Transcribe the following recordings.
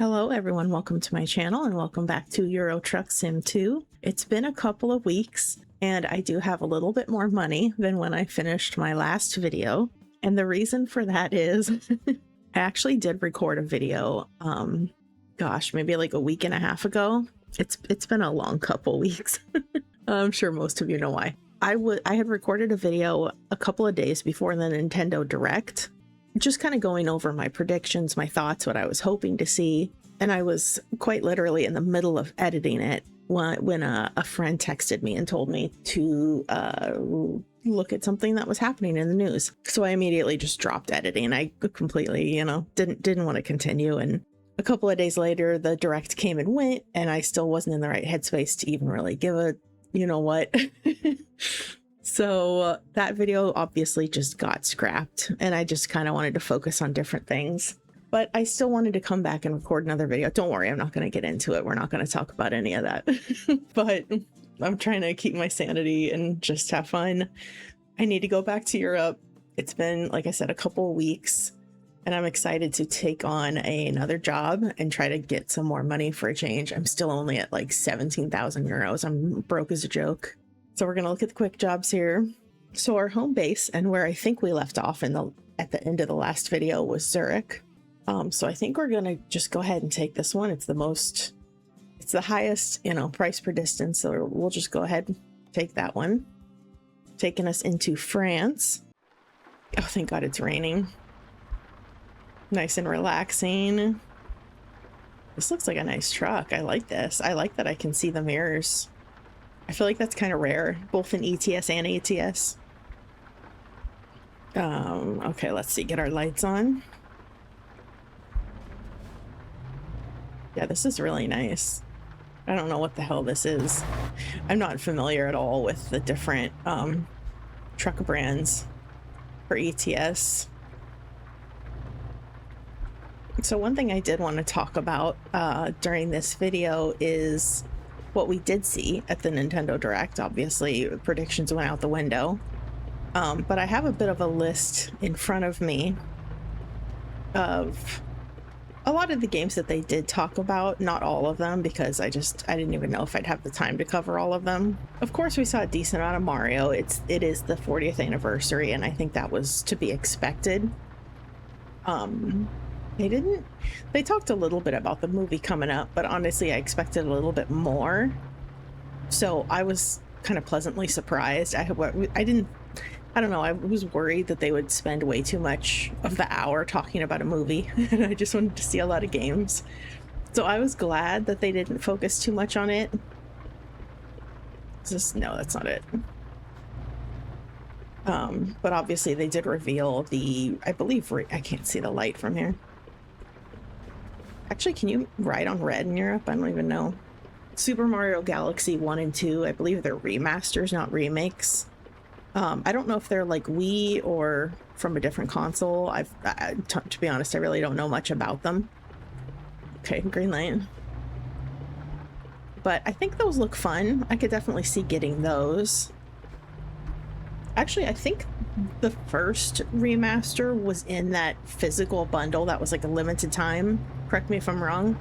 Hello everyone, welcome to my channel and welcome back to Euro Truck Sim 2. It's been a couple of weeks and I do have a little bit more money than when I finished my last video. And the reason for that is I actually did record a video, maybe like a week and a half ago. It's been a long couple weeks. I'm sure most of you know why. I had recorded a video a couple of days before the Nintendo Direct, just kind of going over my predictions, my thoughts, what I was hoping to see. And I was quite literally in the middle of editing it when a friend texted me and told me to look at something that was happening in the news. So I immediately just dropped editing. I completely, didn't want to continue. And a couple of days later, the Direct came and went, and I still wasn't in the right headspace to even really give a, you know what. So that video obviously just got scrapped, and I just kind of wanted to focus on different things. But I still wanted to come back and record another video. Don't worry, I'm not going to get into it. We're not going to talk about any of that. But I'm trying to keep my sanity and just have fun. I need to go back to Europe. It's been, like I said, a couple of weeks, and I'm excited to take on another job and try to get some more money for a change. I'm still only at like 17,000 euros. I'm broke as a joke. So we're going to look at the quick jobs here. So our home base, and where I think we left off at the end of the last video, was Zurich. So I think we're going to just go ahead and take this one. It's the highest, price per distance. So we'll just go ahead and take that one. Taking us into France. Oh, thank God it's raining. Nice and relaxing. This looks like a nice truck. I like this. I like that I can see the mirrors. I feel like that's kind of rare, both in ETS and ATS. Okay, let's see, get our lights on. Yeah, this is really nice. I don't know what the hell this is. I'm not familiar at all with the different truck brands for ETS. So one thing I did want to talk about during this video is what we did see at the Nintendo Direct. Obviously, predictions went out the window. But I have a bit of a list in front of me of a lot of the games that they did talk about. Not all of them, because I didn't even know if I'd have the time to cover all of them. Of course, we saw a decent amount of Mario. It is the 40th anniversary, and I think that was to be expected. They talked a little bit about the movie coming up, but honestly, I expected a little bit more. So I was kind of pleasantly surprised. I don't know, I was worried that they would spend way too much of the hour talking about a movie, and I just wanted to see a lot of games. So I was glad that they didn't focus too much on it. No, that's not it. But obviously they did reveal I can't see the light from here. Actually, can you ride on red in Europe? I don't even know. Super Mario Galaxy 1 and 2, I believe they're remasters, not remakes. I don't know if they're like Wii or from a different console. To be honest, I really don't know much about them. Okay, green light. But I think those look fun. I could definitely see getting those. Actually, I think the first remaster was in that physical bundle that was like a limited time. Correct me if I'm wrong.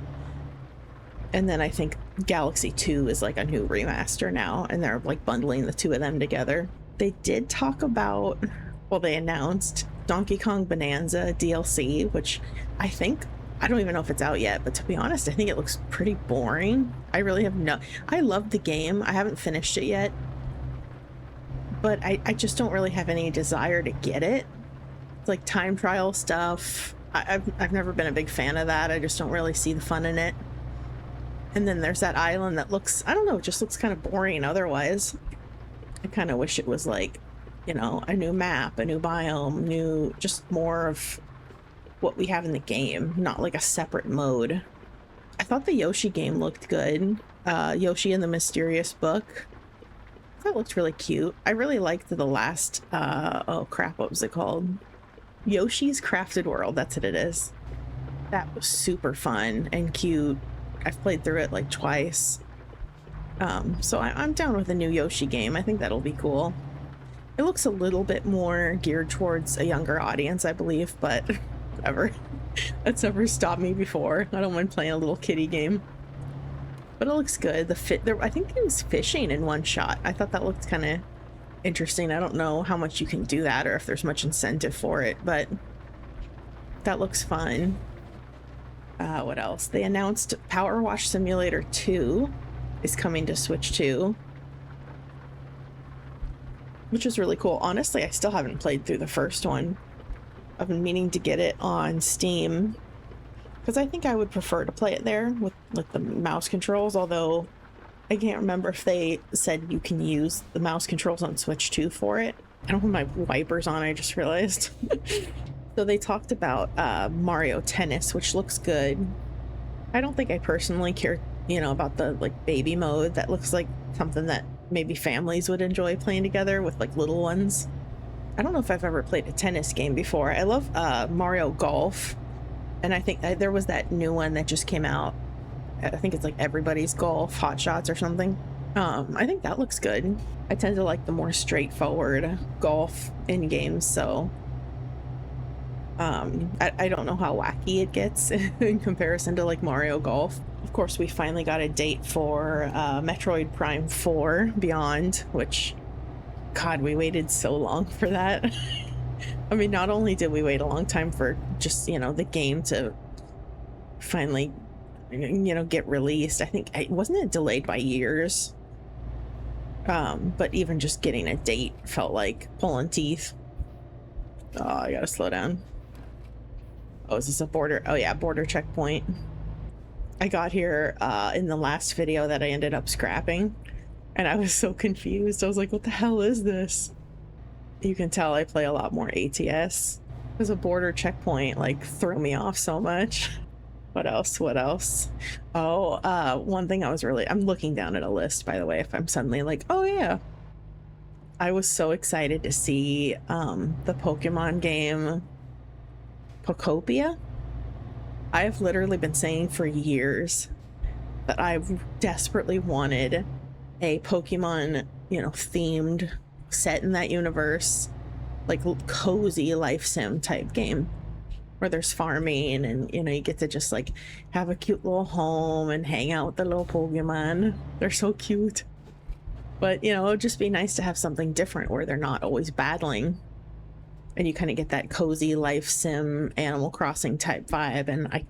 And then I think Galaxy 2 is like a new remaster now, and they're like bundling the two of them together. They did talk about, they announced Donkey Kong Bonanza DLC, which I don't even know if it's out yet, but to be honest, I think it looks pretty boring. I love the game. I haven't finished it yet, but I just don't really have any desire to get it. It's like time trial stuff. I've never been a big fan of that. I just don't really see the fun in it. And then there's that island that looks, I don't know, it just looks kind of boring otherwise. I kind of wish it was like, a new map, a new biome, just more of what we have in the game, not like a separate mode. I thought the Yoshi game looked good. Yoshi and the Mysterious Book. That looked really cute. I really liked the last, oh crap, what was it called? Yoshi's Crafted World, that's what it is. That was super fun and cute. I've played through it like twice. So I'm down with a new Yoshi game. I think that'll be cool. It looks a little bit more geared towards a younger audience, I believe, but whatever. That's never stopped me before. I don't mind playing a little kiddie game. But it looks good. The fit there, I think it was fishing in one shot. I thought that looked kind of interesting. I don't know how much you can do that or if there's much incentive for it, but that looks fun. What else? They announced Power Wash Simulator 2 is coming to Switch 2, which is really cool. Honestly, I still haven't played through the first one. I've been meaning to get it on Steam because I think I would prefer to play it there with like the mouse controls, although I can't remember if they said you can use the mouse controls on Switch 2 for it. I don't have my wipers on, I just realized. So they talked about Mario Tennis, which looks good. I don't think I personally care, you know, about the like baby mode. That looks like something that maybe families would enjoy playing together with like little ones. I don't know if I've ever played a tennis game before. I love Mario Golf, and I think there was that new one that just came out. I think it's like Everybody's Golf, Hot Shots or something. I think that looks good. I tend to like the more straightforward golf in games, so I don't know how wacky it gets in comparison to like Mario Golf. Of course, we finally got a date for Metroid Prime 4 Beyond, which, God, we waited so long for that. I mean, not only did we wait a long time for just, you know, the game to finally, you know, get released. I think, wasn't it delayed by years? But even just getting a date felt like pulling teeth. Oh, I gotta slow down. Oh, is this a border? Oh yeah, border checkpoint. I got here in the last video that I ended up scrapping, and I was so confused. I was like, what the hell is this? You can tell I play a lot more ATS. Because a border checkpoint like threw me off so much. What else? What else? Oh, one thing I'm looking down at a list, by the way, if I'm suddenly like, oh yeah. I was so excited to see the Pokemon game Pokopia. I have literally been saying for years that I've desperately wanted a Pokemon, you know, themed set in that universe, like cozy life sim type game where there's farming and, you know, you get to just like have a cute little home and hang out with the little Pokemon. They're so cute. But, you know, it would just be nice to have something different where they're not always battling. And you kind of get that cozy life sim Animal Crossing type vibe. And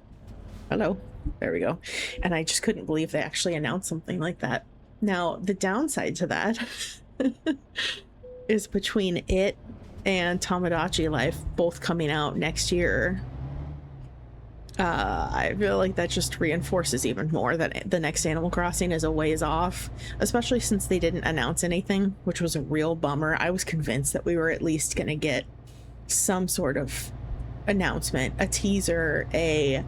hello, there we go. And I just couldn't believe they actually announced something like that. Now, the downside to that is between it and Tomodachi Life both coming out next year. I feel like that just reinforces even more that the next Animal Crossing is a ways off, especially since they didn't announce anything, which was a real bummer. I was convinced that we were at least going to get some sort of announcement, a teaser, a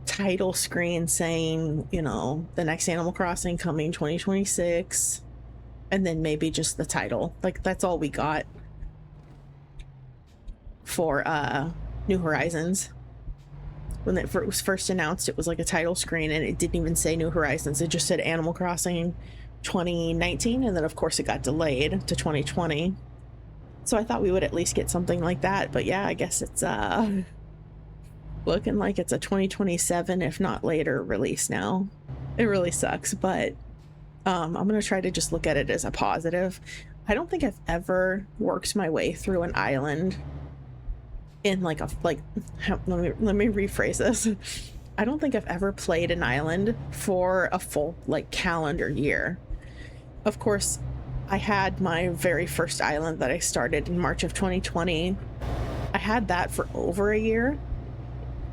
title screen saying, you know, the next Animal Crossing coming 2026, and then maybe just the title. Like, that's all we got for New Horizons. When it was first announced, it was like a title screen and it didn't even say New Horizons. It just said Animal Crossing 2019, and then of course it got delayed to 2020. So I thought we would at least get something like that, but yeah, I guess it's looking like it's a 2027, if not later, release now. It really sucks, but I'm gonna try to just look at it as a positive. I don't think I've ever worked my way through an island in like let me rephrase this. I don't think I've ever played an island for a full like calendar year. Of course, I had my very first island that I started in March of 2020. I had that for over a year,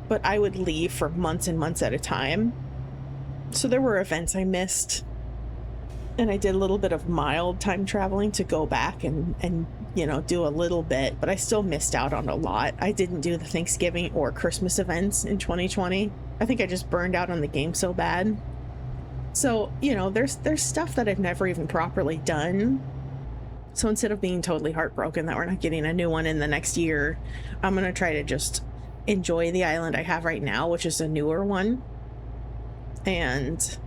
but I would leave for months and months at a time. So there were events I missed, and I did a little bit of mild time traveling to go back and you know, do a little bit, but I still missed out on a lot. I didn't do the Thanksgiving or Christmas events in 2020. I think I just burned out on the game so bad. So, you know, there's stuff that I've never even properly done. So instead of being totally heartbroken that we're not getting a new one in the next year, I'm going to try to just enjoy the island I have right now, which is a newer one. And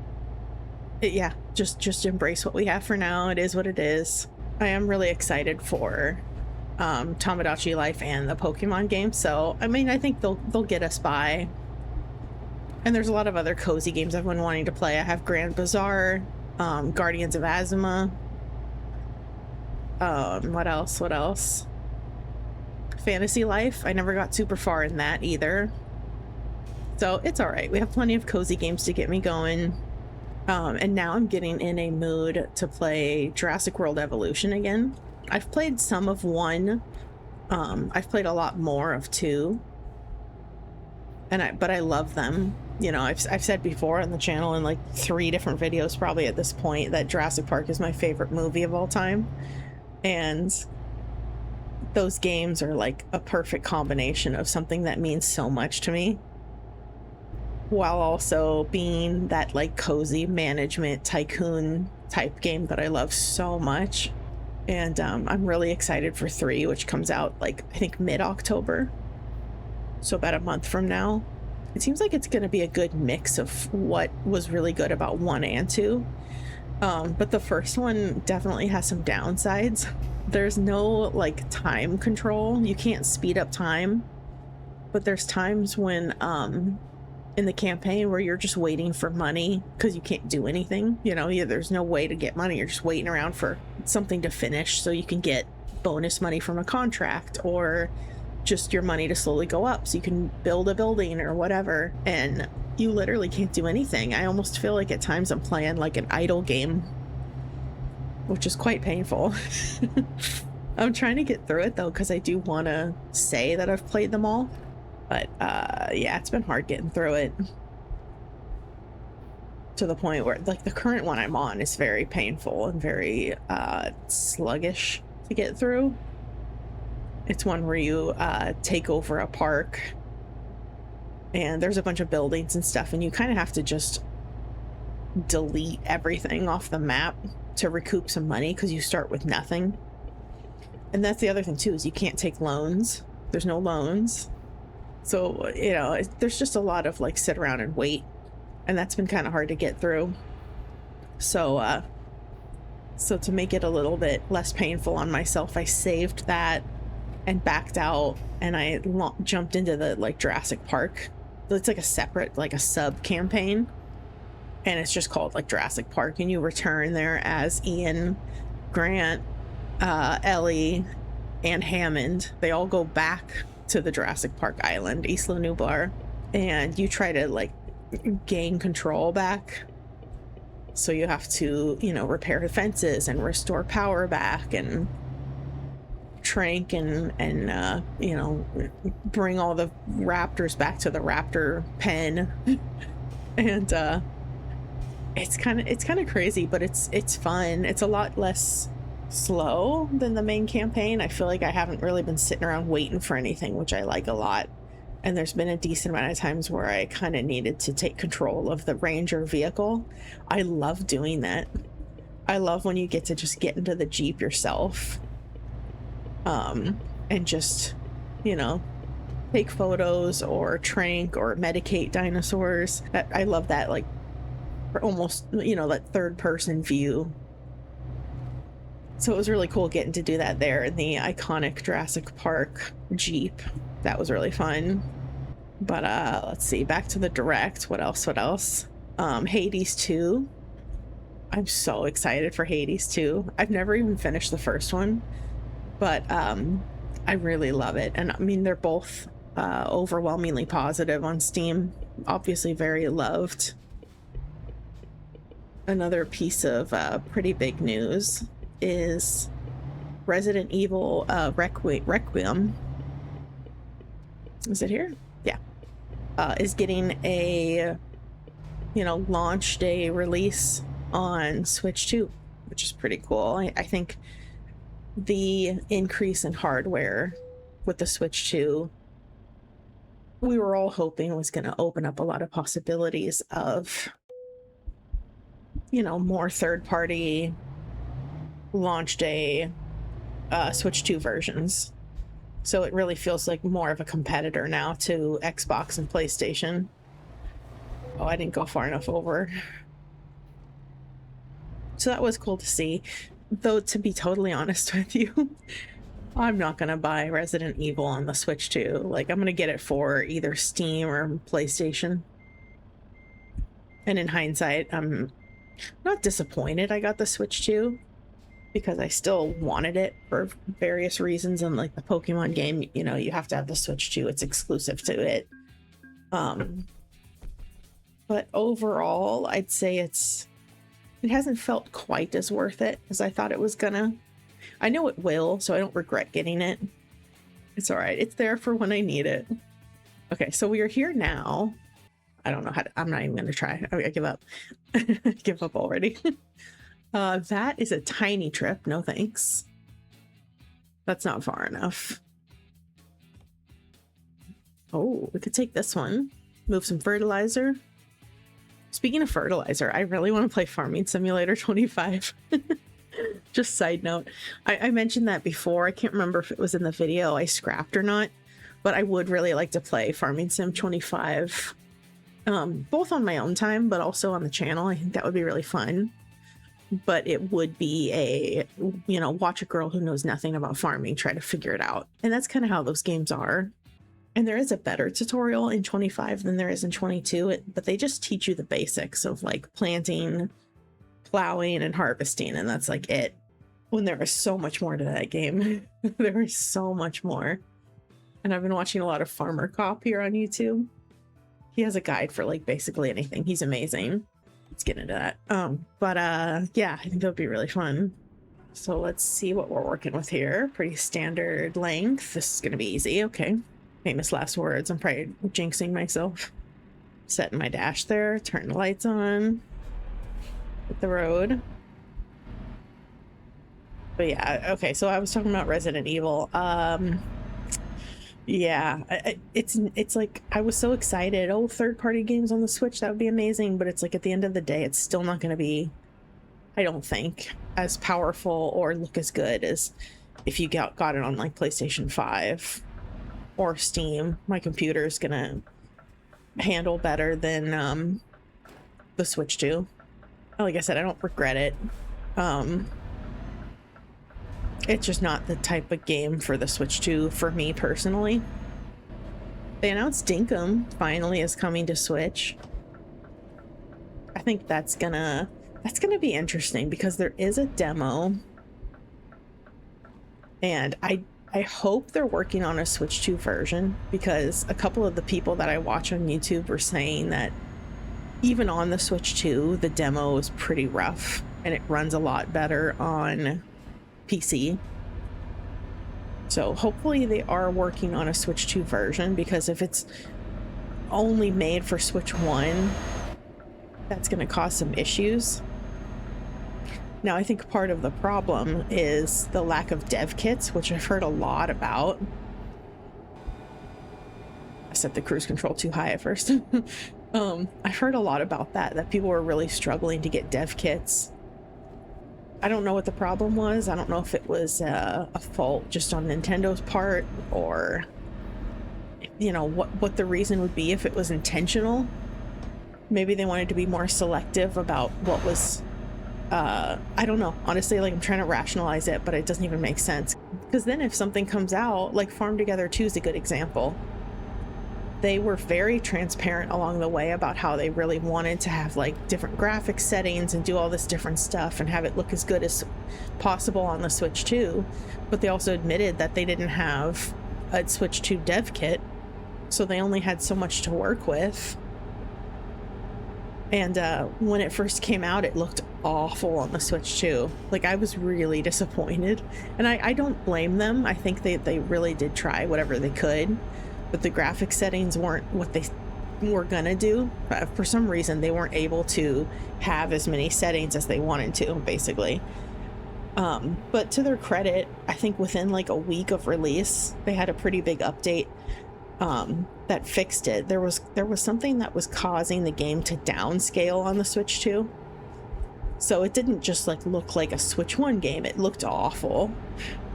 yeah, just embrace what we have for now. It is what it is. I am really excited for Tomodachi Life and the Pokemon game. So I mean, I think they'll get us by. And there's a lot of other cozy games I've been wanting to play. I have Grand Bazaar, Guardians of Azuma. What else? What else? Fantasy Life. I never got super far in that either. So it's all right. We have plenty of cozy games to get me going. And now I'm getting in a mood to play Jurassic World Evolution again. I've played some of 1. I've played a lot more of 2. But I love them. You know, I've said before on the channel in like 3 different videos probably at this point that Jurassic Park is my favorite movie of all time. And those games are like a perfect combination of something that means so much to me, while also being that like cozy management tycoon type game that I love so much. And I'm really excited for 3, which comes out like I think mid-October, so about a month from now. It seems like it's going to be a good mix of what was really good about 1 and 2, but the first one definitely has some downsides. There's no like time control. You can't speed up time, but there's times when in the campaign where you're just waiting for money because you can't do anything. You know, there's no way to get money. You're just waiting around for something to finish so you can get bonus money from a contract, or just your money to slowly go up so you can build a building or whatever. And you literally can't do anything. I almost feel like at times I'm playing like an idle game, which is quite painful. I'm trying to get through it though, because I do want to say that I've played them all. But yeah, it's been hard getting through it, to the point where like the current one I'm on is very painful and very sluggish to get through. It's one where you take over a park and there's a bunch of buildings and stuff, and you kind of have to just delete everything off the map to recoup some money because you start with nothing. And that's the other thing too, is you can't take loans. There's no loans. So, you know, there's just a lot of like sit around and wait, and that's been kind of hard to get through. So so to make it a little bit less painful on myself, I saved that and backed out, and I jumped into the like Jurassic Park. It's like a separate, like a sub campaign, and it's just called like Jurassic Park, and you return there as Ian, Grant, Ellie, and Hammond. They all go back to the Jurassic Park island, Isla Nublar, and you try to like gain control back. So you have to, you know, repair the fences and restore power back and trank and you know, bring all the raptors back to the raptor pen. And it's kind of crazy, but it's fun. It's a lot less slow than the main campaign. I feel like I haven't really been sitting around waiting for anything, which I like a lot. And there's been a decent amount of times where I kind of needed to take control of the Ranger vehicle. I love doing that. I love when you get to just get into the Jeep yourself, and just, you know, take photos or trank or medicate dinosaurs. I love that, like, almost, you know, that third person view. So it was really cool getting to do that there in the iconic Jurassic Park Jeep. That was really fun. But let's see, back to the direct. What else? Hades 2. I'm so excited for Hades 2. I've never even finished the first one, but I really love it. And I mean, they're both overwhelmingly positive on Steam. Obviously very loved. Another piece of pretty big news is Resident Evil Requiem. Is it here? Yeah. Is getting a, you know, launch day release on Switch 2, which is pretty cool. I think the increase in hardware with the Switch 2, we were all hoping was going to open up a lot of possibilities of, you know, more third-party launch day Switch 2 versions. So it really feels like more of a competitor now to Xbox and PlayStation. Oh, I didn't go far enough over. So that was cool to see. Though, to be totally honest with you, I'm not gonna buy Resident Evil on the Switch 2. Like, I'm gonna get it for either Steam or PlayStation. And in hindsight, I'm not disappointed I got the Switch 2, because I still wanted it for various reasons. And like the Pokemon game, you know, you have to have the Switch 2. It's exclusive to it. But overall, I'd say it hasn't felt quite as worth it as I thought it was gonna. I know it will, so I don't regret getting it. It's all right. It's there for when I need it. Okay, so we are here now. I don't know how to, I'm not even gonna try. I give up. Give up already. That is a tiny trip. No thanks. That's not far enough. Oh, we could take this one. Move some fertilizer. Speaking of fertilizer, I really want to play Farming Simulator 25. Just side note. I mentioned that before. I can't remember if it was in the video I scrapped or not, but I would really like to play Farming Sim 25. Both on my own time, but also on the channel. I think that would be really fun. But it would be a, you know, watch a girl who knows nothing about farming try to figure it out. And that's kind of how those games are. And there is a better tutorial in 25 than there is in 22, but they just teach you the basics of like planting, plowing, and harvesting, and that's like it. When there is so much more to that game. There is so much more. And I've been watching a lot of Farmer Cop here on YouTube. He has a guide for like basically anything. He's amazing. Let's get into that. Yeah, I think that would be really fun. So let's see what we're working with here. Pretty standard length. This is gonna be easy. Okay. Famous last words. I'm probably jinxing myself. Setting my dash there. Turn the lights on. Hit the road. But yeah, okay. So I was talking about Resident Evil. Yeah, it's like I was so excited. Oh, third-party games on the Switch, that would be amazing. But it's like at the end of the day, it's still not going to be, I don't think, as powerful or look as good as if you got it on like PlayStation 5 or Steam. My computer is going to handle better than the Switch 2. Like I said, I don't regret it. It's just not the type of game for the Switch 2 for me personally. They announced Dinkum finally is coming to Switch. I think that's gonna be interesting because there is a demo. And I hope they're working on a Switch 2 version, because a couple of the people that I watch on YouTube were saying that even on the Switch 2, the demo is pretty rough and it runs a lot better on PC. So hopefully they are working on a Switch 2 version, because if it's only made for Switch 1, that's going to cause some issues. Now, I think part of the problem is the lack of dev kits, which I've heard a lot about. I set the cruise control too high at first. I've heard a lot about that people were really struggling to get dev kits. I don't know what the problem was. I don't know if it was a fault just on Nintendo's part, or, you know, what the reason would be if it was intentional. Maybe they wanted to be more selective about what was, I don't know. Honestly, like, I'm trying to rationalize it, but it doesn't even make sense. Because then if something comes out, like Farm Together 2 is a good example. They were very transparent along the way about how they really wanted to have like different graphics settings and do all this different stuff and have it look as good as possible on the Switch 2. But they also admitted that they didn't have a Switch 2 dev kit, so they only had so much to work with. And when it first came out, it looked awful on the Switch 2. Like, I was really disappointed. And I don't blame them. I think they really did try whatever they could. But the graphic settings weren't what they were gonna do. For some reason, they weren't able to have as many settings as they wanted to, basically. But to their credit, I think within like a week of release, they had a pretty big update that fixed it. There was something that was causing the game to downscale on the Switch 2. So it didn't just like look like a Switch 1 game. It looked awful.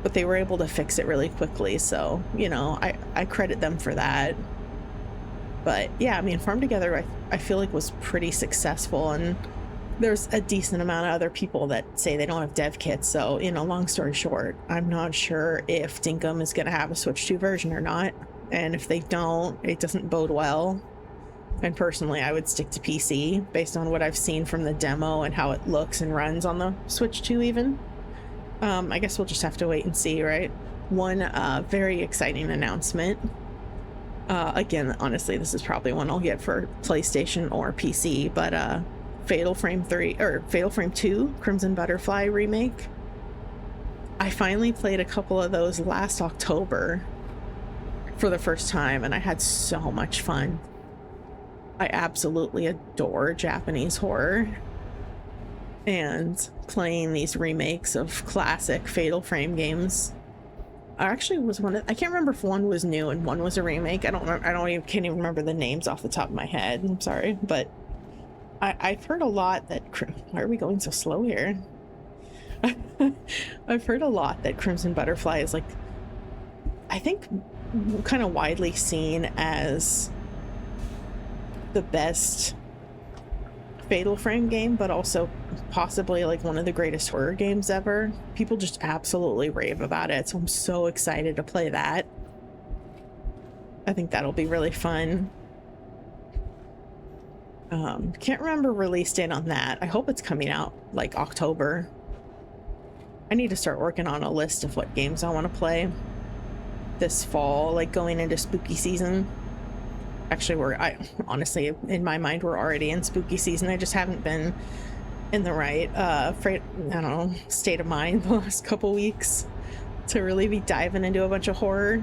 But they were able to fix it really quickly, so, you know, I credit them for that. But yeah, I mean, Farm Together, I feel like was pretty successful, and there's a decent amount of other people that say they don't have dev kits. So, you know, long story short, I'm not sure if Dinkum is going to have a Switch 2 version or not. And if they don't, it doesn't bode well. And personally, I would stick to PC based on what I've seen from the demo and how it looks and runs on the Switch 2 even. I guess we'll just have to wait and see, right? One very exciting announcement. Again, honestly, this is probably one I'll get for PlayStation or PC, but Fatal Frame 2 Crimson Butterfly remake. I finally played a couple of those last October for the first time, and I had so much fun. I absolutely adore Japanese horror, and playing these remakes of classic Fatal Frame games. I actually was I can't remember if one was new and one was a remake. Can't even remember the names off the top of my head. I'm sorry, but I've heard a lot that why are we going so slow here? I've heard a lot that Crimson Butterfly is, like, I think kind of widely seen as the best Fatal Frame game, but also possibly like one of the greatest horror games ever. People just absolutely rave about it, so I'm so excited to play that. I think that'll be really fun. Can't remember release date on that. I hope it's coming out like October. I need to start working on a list of what games I want to play this fall, like going into spooky season. Actually, honestly, in my mind, we're already in spooky season. I just haven't been in the right, I don't know, state of mind the last couple weeks to really be diving into a bunch of horror.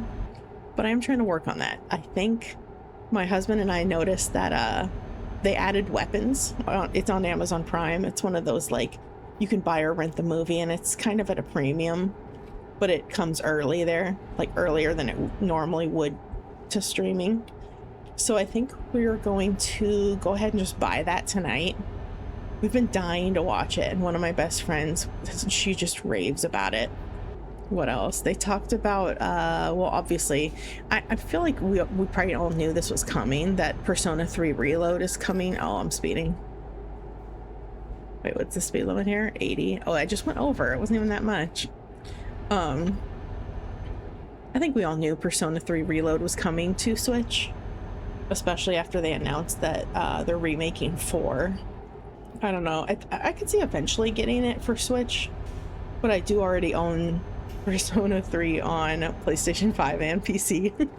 But I am trying to work on that. I think my husband and I noticed that they added weapons. It's on Amazon Prime. It's one of those, like, you can buy or rent the movie, and it's kind of at a premium, but it comes early there, like earlier than it normally would to streaming. So I think we're going to go ahead and just buy that tonight. We've been dying to watch it, and one of my best friends, she just raves about it. What else? They talked about, well, obviously, I feel like we probably all knew this was coming, that Persona 3 Reload is coming. Oh, I'm speeding. Wait, what's the speed limit here? 80. Oh, I just went over. It wasn't even that much. I think we all knew Persona 3 Reload was coming to Switch, especially after they announced that they're remaking 4. I don't know. I could see eventually getting it for Switch, but I do already own Persona 3 on PlayStation 5 and PC.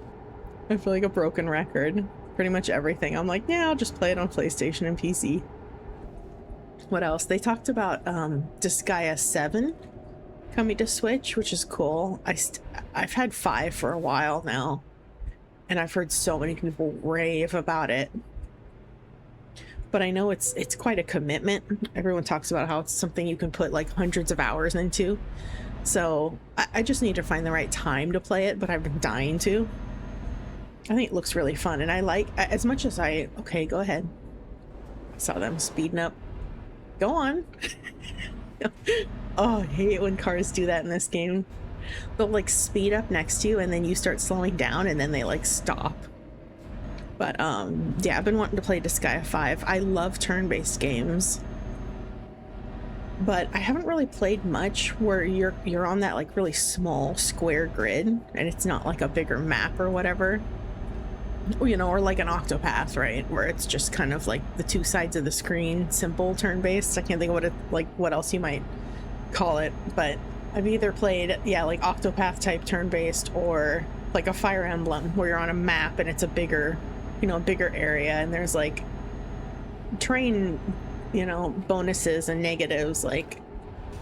I feel like a broken record. Pretty much everything. I'm like, yeah, I'll just play it on PlayStation and PC. What else? They talked about Disgaea 7 coming to Switch, which is cool. I've had 5 for a while now, and I've heard so many people rave about it. But I know it's quite a commitment. Everyone talks about how it's something you can put like hundreds of hours into. So I just need to find the right time to play it, but I've been dying to. I think it looks really fun, and I like, as much as okay, go ahead. I saw them speeding up. Go on. Oh, I hate when cars do that in this game. They'll like speed up next to you, and then you start slowing down, and then they like stop. But yeah, I've been wanting to play Disgaea 5. I love turn-based games, but I haven't really played much where you're on that like really small square grid, and it's not like a bigger map or whatever, you know, or like an Octopath, right, where it's just kind of like the two sides of the screen, simple turn-based. I can't think of what else you might call it, but I've either played, yeah, like Octopath type turn-based, or like a Fire Emblem where you're on a map and it's a bigger, you know, a bigger area, and there's like terrain, you know, bonuses and negatives. Like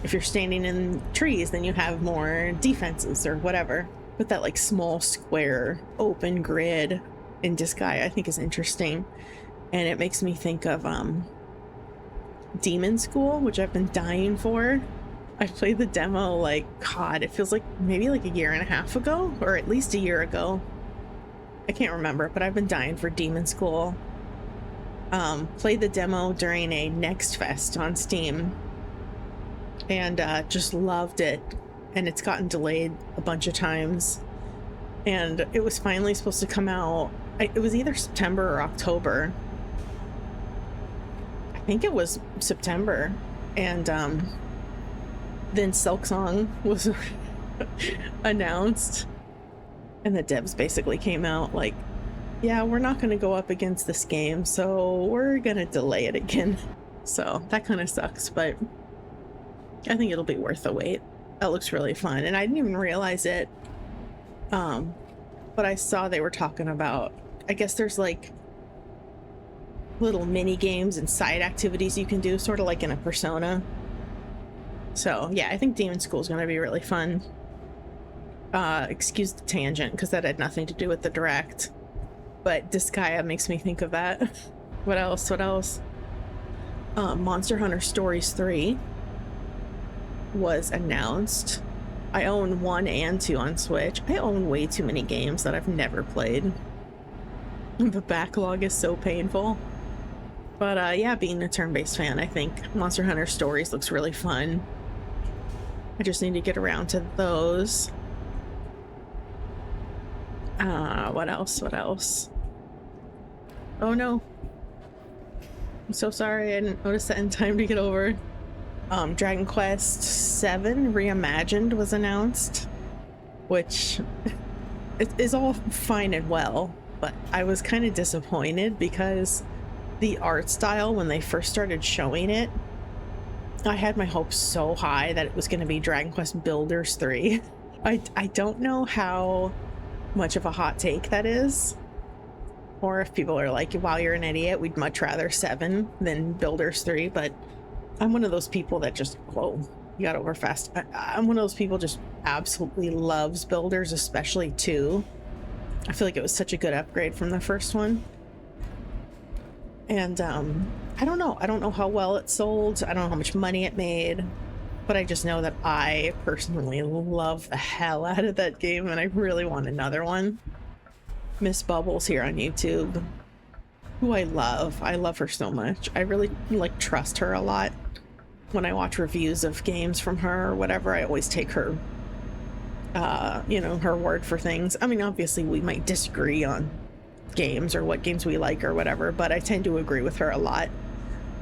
if you're standing in trees, then you have more defenses or whatever. But that like small square open grid in Disgaea I think is interesting, and it makes me think of Demon School, which I've been dying for. I played the demo, like, God, it feels like maybe like a year and a half ago, or at least a year ago. I can't remember, but I've been dying for Demon School. Played the demo during a Next Fest on Steam, and just loved it. And it's gotten delayed a bunch of times, and it was finally supposed to come out. It was either September or October. I think it was September, and then Silksong was announced, and the devs basically came out like, yeah, we're not going to go up against this game, so we're going to delay it again. So that kind of sucks, but I think it'll be worth the wait. That looks really fun, and I didn't even realize it, but I saw they were talking about, I guess there's like little mini games and side activities you can do, sort of like in a Persona. So yeah, I think Demon School is going to be really fun. Excuse the tangent, because that had nothing to do with the direct, but Disgaea makes me think of that. What else? Monster Hunter Stories 3 was announced. I own 1 and 2 on Switch. I own way too many games that I've never played. The backlog is so painful. But yeah, being a turn-based fan, I think Monster Hunter Stories looks really fun. I just need to get around to those. What else? Oh no. I'm so sorry, I didn't notice that in time to get over. Dragon Quest VII Reimagined was announced, which is all fine and well, but I was kind of disappointed because the art style, when they first started showing it, I had my hopes so high that it was going to be Dragon Quest Builders 3. I don't know how much of a hot take that is, or if people are like, wow, you're an idiot, we'd much rather 7 than Builders 3, but I'm one of those people that just, whoa, you got over fast. I'm one of those people just absolutely loves Builders, especially 2. I feel like it was such a good upgrade from the first one. And I don't know how well it sold. I don't know how much money it made, but I just know that I personally love the hell out of that game, and I really want another one. Miss Bubbles here on YouTube, who I love her so much. I really like trust her a lot. When I watch reviews of games from her or whatever, I always take her her word for things. I mean, obviously we might disagree on games or what games we like or whatever, but I tend to agree with her a lot,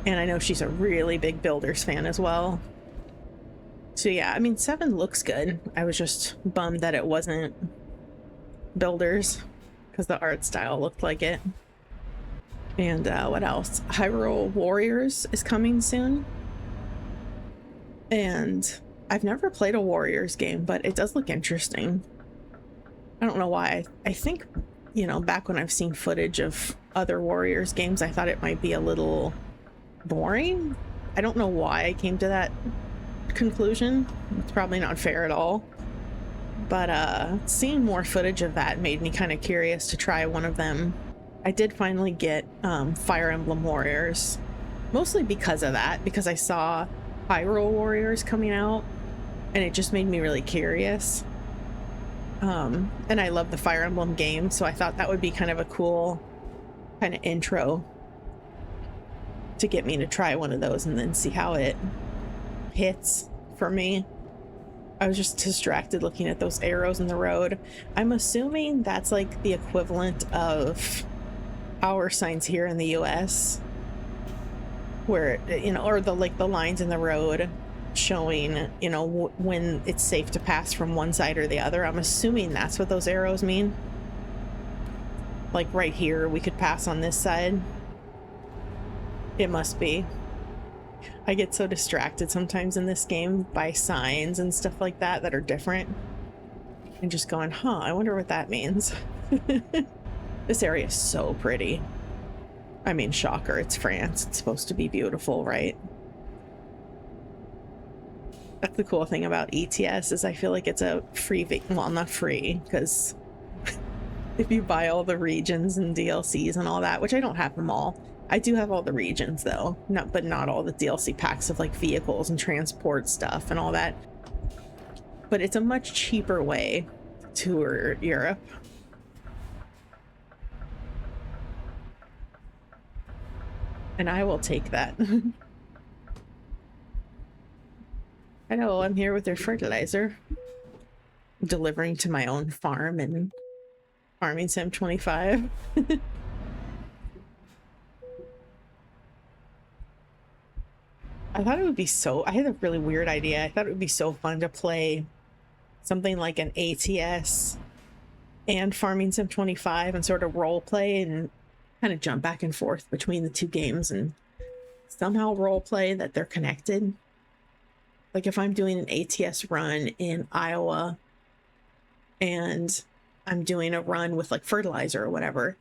and I know she's a really big Builders fan as well. So yeah, I mean, 7 looks good. I was just bummed that it wasn't Builders because the art style looked like it. And what else? Hyrule Warriors is coming soon, and I've never played a Warriors game, but it does look interesting. I don't know why. I think, back when I've seen footage of other Warriors games, I thought it might be a little boring. I don't know why I came to that conclusion. It's probably not fair at all. But seeing more footage of that made me kind of curious to try one of them. I did finally get Fire Emblem Warriors, mostly because of that, because I saw Hyrule Warriors coming out, and it just made me really curious. And I love the Fire Emblem game, so I thought that would be kind of a cool kind of intro to get me to try one of those and then see how it hits for me. I was just distracted looking at those arrows in the road. I'm assuming that's like the equivalent of hour signs here in the US, where, or the lines in the road showing, when it's safe to pass from one side or the other. I'm assuming that's what those arrows mean. Like right here, we could pass on this side. It must be. I get so distracted sometimes in this game by signs and stuff like that that are different, and just going, I wonder what that means. This area is so pretty. I mean, shocker, it's France. It's supposed to be beautiful, right? That's the cool thing about ETS, is I feel like it's a free, well, not free, because if you buy all the regions and DLCs and all that, which I don't have them all. I do have all the regions though, but not all the DLC packs of like vehicles and transport stuff and all that. But it's a much cheaper way to tour Europe. And I will take that. Hello, I'm here with your fertilizer. I'm delivering to my own farm in Farming Sim 25. I thought it would be I had a really weird idea. I thought it would be so fun to play something like an ATS and Farming Sim 25 and sort of role play and kind of jump back and forth between the two games and somehow role play that they're connected. Like if I'm doing an ATS run in Iowa and I'm doing a run with like fertilizer or whatever,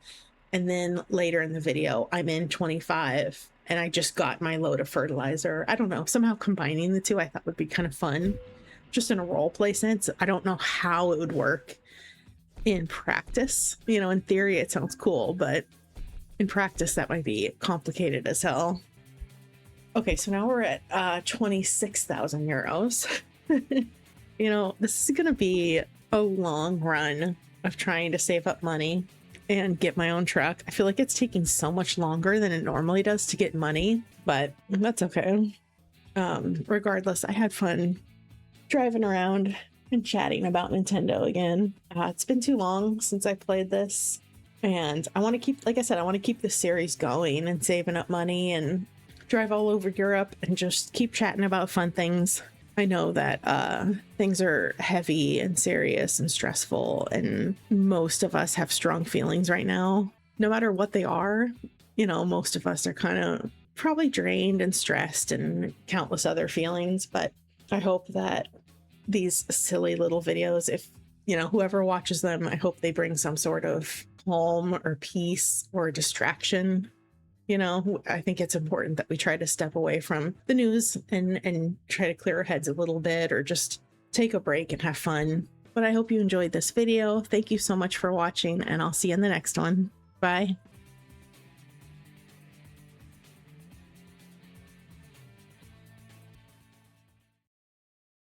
and then later in the video I'm in 25 and I just got my load of fertilizer. I don't know, somehow combining the two I thought would be kind of fun, just in a role play sense. I don't know how it would work in practice. You know, in theory it sounds cool, but in practice that might be complicated as hell. Okay, so now we're at 26,000 euros. You know, this is gonna be a long run of trying to save up money and get my own truck. I feel like it's taking so much longer than it normally does to get money, but that's okay. Regardless, I had fun driving around and chatting about Nintendo again. It's been too long since I played this, and I want to keep, like I said, I want to keep this series going and saving up money and drive all over Europe and just keep chatting about fun things. I know that things are heavy and serious and stressful, and most of us have strong feelings right now. No matter what they are, you know, most of us are kind of probably drained and stressed and countless other feelings, but I hope that these silly little videos, if, you know, whoever watches them, I hope they bring some sort of calm or peace or distraction. You know, I think it's important that we try to step away from the news and try to clear our heads a little bit, or just take a break and have fun. But I hope you enjoyed this video. Thank you so much for watching, and I'll see you in the next one. Bye.